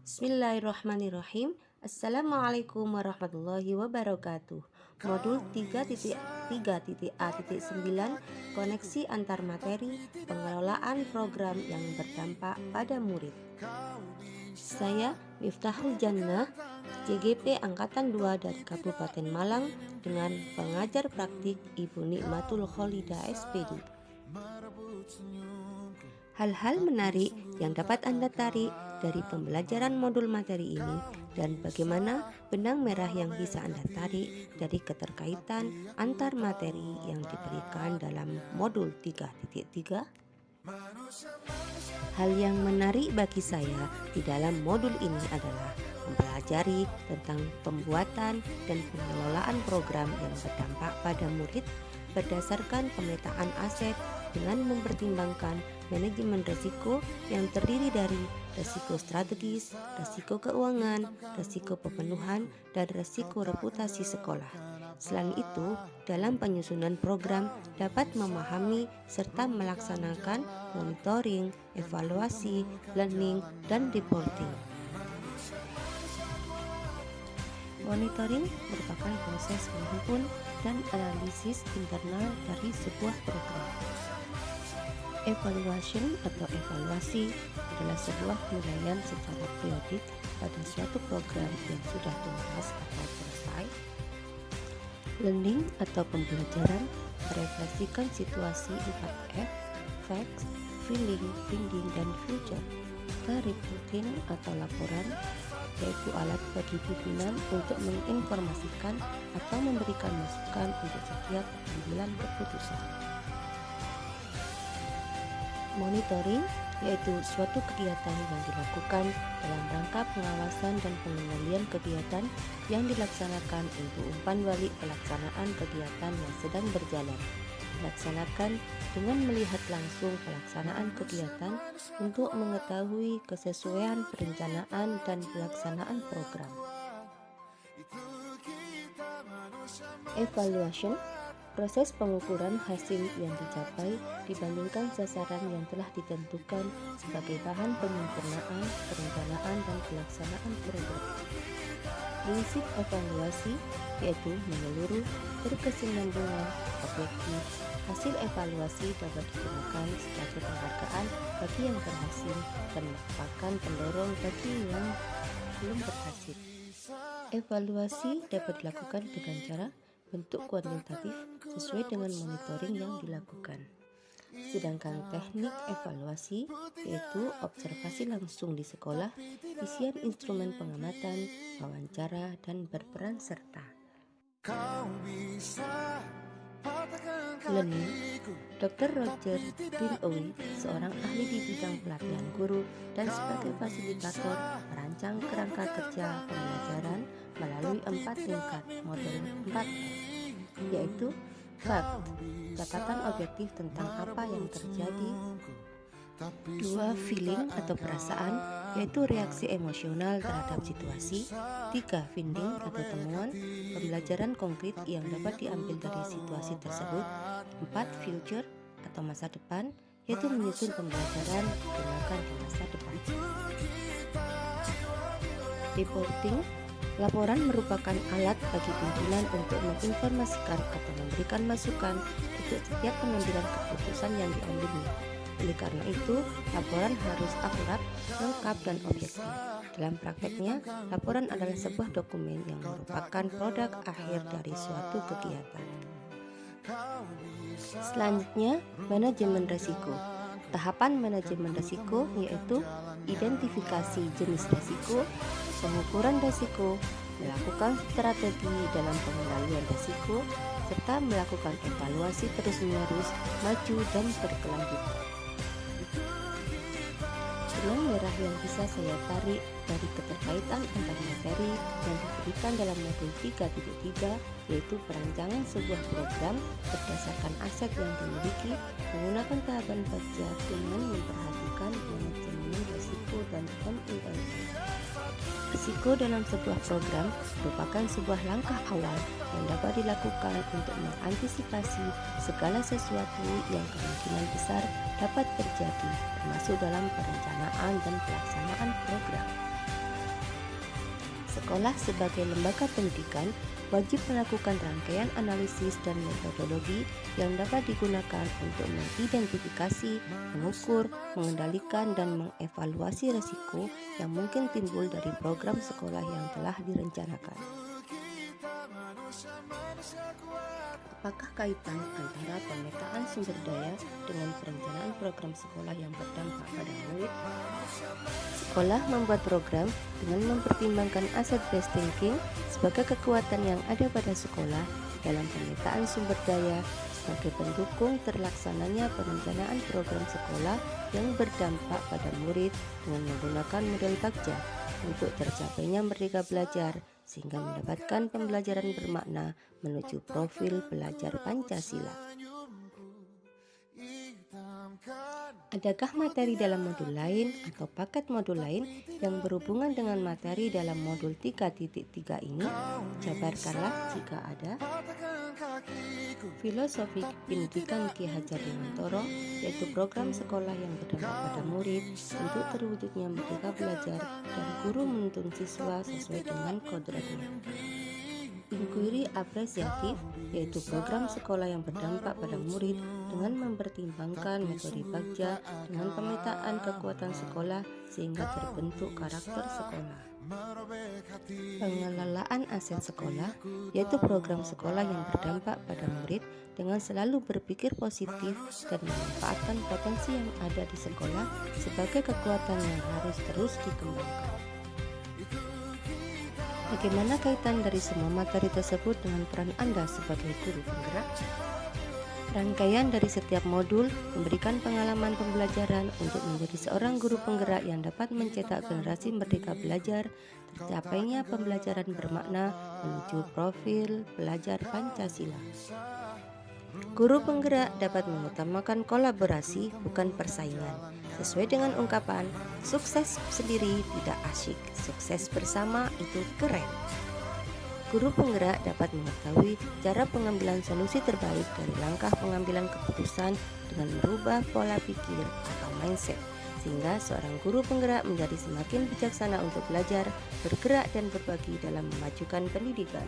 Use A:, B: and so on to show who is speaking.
A: Bismillahirrahmanirrahim. Assalamualaikum warahmatullahi wabarakatuh. Modul 3.3.A.9 Koneksi antar materi pengelolaan program yang berdampak pada murid. Saya Miftahul Jannah, CGP Angkatan 2 dari Kabupaten Malang dengan pengajar praktik Ibu Nikmatul Kholidah SPD. Hal-hal menarik yang dapat Anda tarik dari pembelajaran modul materi ini dan bagaimana benang merah yang bisa Anda tarik dari keterkaitan antar materi yang diberikan dalam modul 3.3. Hal yang menarik bagi saya di dalam modul ini adalah mempelajari tentang pembuatan dan pengelolaan program yang berdampak pada murid berdasarkan pemetaan aset dengan mempertimbangkan manajemen risiko yang terdiri dari risiko strategis, risiko keuangan, risiko pemenuhan, dan risiko reputasi sekolah. Selain itu, dalam penyusunan program dapat memahami serta melaksanakan monitoring, evaluasi, learning, dan reporting. Monitoring merupakan proses menghimpun dan analisis internal dari sebuah program. Evaluation atau evaluasi adalah sebuah penilaian secara periodik pada suatu program yang sudah tuntas atau selesai. Learning atau pembelajaran merefleksikan situasi 4F, facts, feeling, thinking, dan future. Reporting atau laporan yaitu alat bagi pimpinan untuk menginformasikan atau memberikan masukan untuk setiap pengambilan keputusan. Monitoring yaitu suatu kegiatan yang dilakukan dalam rangka pengawasan dan pengendalian kegiatan yang dilaksanakan untuk umpan balik pelaksanaan kegiatan yang sedang berjalan. Dilaksanakan dengan melihat langsung pelaksanaan kegiatan untuk mengetahui kesesuaian perencanaan dan pelaksanaan program. Evaluation, proses pengukuran hasil yang dicapai dibandingkan sasaran yang telah ditentukan sebagai bahan penyempurnaan, perencanaan, dan pelaksanaan program. Prinsip evaluasi yaitu menyeluruh, berkesinambungan, objektif. Hasil evaluasi dapat digunakan sebagai penghargaan bagi yang berhasil dan merupakan pendorong bagi yang belum berhasil. Evaluasi dapat dilakukan dengan cara bentuk kuantitatif sesuai dengan monitoring yang dilakukan. Sedangkan teknik evaluasi yaitu observasi langsung di sekolah, isian instrumen pengamatan, wawancara, dan berperan serta. Learning, Dr. Roger Greenaway, seorang ahli di bidang pelatihan guru dan sebagai fasilitator merancang kerangka kerja pembelajaran melalui 4 tingkat model 4, yaitu fact, catatan objektif tentang apa yang terjadi. 2. Feeling atau perasaan, yaitu reaksi emosional terhadap situasi. 3. Finding atau temuan, pembelajaran konkret yang dapat diambil dari situasi tersebut. 4. Future atau masa depan, yaitu menyusun pembelajaran digunakan di masa depan. Reporting, laporan merupakan alat bagi pimpinan untuk menginformasikan atau memberikan masukan untuk setiap pengambilan keputusan yang diambilnya. Oleh karena itu, laporan harus akurat, lengkap, dan objektif. Dalam prakteknya, laporan adalah sebuah dokumen yang merupakan produk akhir dari suatu kegiatan. Selanjutnya, manajemen risiko. Tahapan manajemen risiko yaitu identifikasi jenis risiko, pengukuran risiko, melakukan strategi dalam pengendalian risiko, serta melakukan evaluasi terus-menerus, maju, dan berkelanjutan. Benang merah yang bisa saya tarik dari keterkaitan antar materi yang diberikan dalam modul 3.3 yaitu perancangan sebuah program berdasarkan aset yang dimiliki menggunakan tahapan kerja dengan memperhatikan manajemen risiko dan MIM. Risiko dalam sebuah program merupakan sebuah langkah awal yang dapat dilakukan untuk mengantisipasi segala sesuatu yang kemungkinan besar dapat terjadi, termasuk dalam perencanaan dan pelaksanaan program. Sekolah sebagai lembaga pendidikan wajib melakukan rangkaian analisis dan metodologi yang dapat digunakan untuk mengidentifikasi, mengukur, mengendalikan, dan mengevaluasi risiko yang mungkin timbul dari program sekolah yang telah direncanakan. Apakah kaitan antara pemetaan sumber daya dengan perencanaan program sekolah yang berdampak pada murid? Sekolah membuat program dengan mempertimbangkan asset-based thinking sebagai kekuatan yang ada pada sekolah dalam pemetaan sumber daya sebagai pendukung terlaksananya perencanaan program sekolah yang berdampak pada murid dengan menggunakan model Bagja untuk tercapainya merdeka belajar sehingga mendapatkan pembelajaran bermakna menuju profil belajar Pancasila. Adakah materi dalam modul lain atau paket modul lain yang berhubungan dengan materi dalam modul 3.3 ini? Jabarkanlah jika ada. Filosofi Pendidikan Ki Hajar Dewantara, yaitu program sekolah yang berdampak pada murid untuk terwujudnya merdeka belajar dan guru menuntun siswa sesuai dengan kodratnya. Inquiry apresiatif, yaitu program sekolah yang berdampak pada murid dengan mempertimbangkan metode Bagja dengan pemetaan kekuatan sekolah sehingga terbentuk karakter sekolah. Pengelolaan aset sekolah, yaitu program sekolah yang berdampak pada murid dengan selalu berpikir positif dan memanfaatkan potensi yang ada di sekolah sebagai kekuatan yang harus terus dikembangkan. Bagaimana kaitan dari semua materi tersebut dengan peran Anda sebagai guru penggerak? Rangkaian dari setiap modul memberikan pengalaman pembelajaran untuk menjadi seorang guru penggerak yang dapat mencetak generasi merdeka belajar, tercapainya pembelajaran bermakna menuju profil belajar Pancasila. Guru penggerak dapat mengutamakan kolaborasi, bukan persaingan. Sesuai dengan ungkapan, sukses sendiri tidak asyik, sukses bersama itu keren. Guru penggerak dapat mengetahui cara pengambilan solusi terbaik dari langkah pengambilan keputusan dengan merubah pola pikir atau mindset, sehingga seorang guru penggerak menjadi semakin bijaksana untuk belajar, bergerak, dan berbagi dalam memajukan pendidikan.